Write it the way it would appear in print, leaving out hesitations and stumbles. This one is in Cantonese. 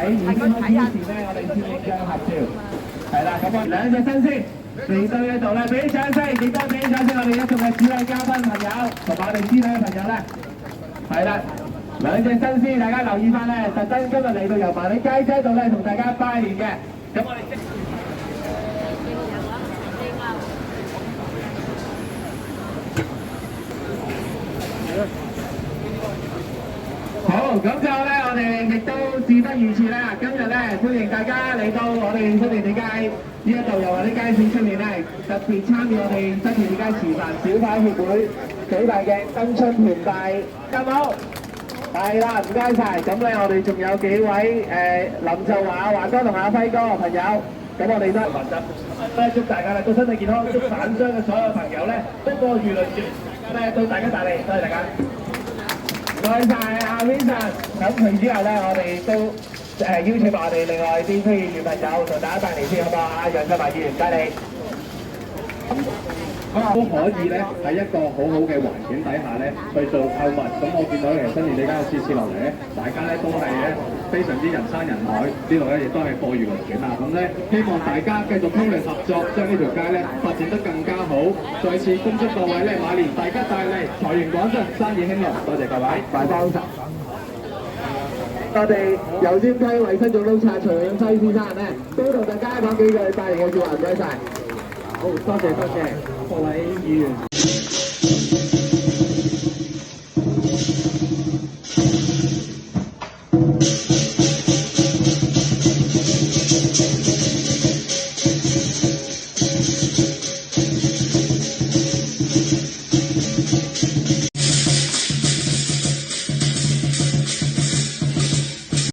儀式開始之前咧，我哋先影張合照。係啦，咁我兩隻新先嚟到呢度咧，俾啲掌聲，亦都俾啲掌聲我哋一眾嘅主禮嘉賓朋友同埋我哋師弟嘅朋友咧。係啦，兩隻新鮮，大家留意翻咧，特登今日嚟到油麻地街車度咧，同大家拜年嘅。咁我哋好，咁之後咧，我哋亦都事不宜遲啦。今日咧，歡迎大家嚟到我哋新填地街呢一度油麻地街市出面咧，特別參與我哋新填地街慈善小販協會舉辦嘅新春團大金舞。係啦，唔該晒。咁咧，我哋仲有幾位林秀華、華哥同阿輝哥朋友，咁我哋都係雲集。咧祝大家咧都身體健康，祝反商嘅所有朋友咧都過如輪轉，咧對大家大利，多謝大家。唔該晒阿 Vincent，咁佢之後咧，我哋都邀請埋我哋另外啲區議員朋友同大家拜年先，好唔好啊？阿楊振華議員，多謝你。都可以咧喺一個好好嘅環境底下咧去做購物。咁我見到其實新年地街次次落嚟咧，大家咧都係咧非常之人山人海，呢度咧亦都係貨如輪轉啊！咁咧希望大家繼續通力合作，將呢條街咧發展得更加好。再次恭祝各位咧馬年大吉大利，財源廣進，生意興隆。多謝各位，大幫手。我哋油尖區衞生總督察徐永輝先生咧，都同大家講幾句拜年嘅説話，唔該晒。好多謝各位議員。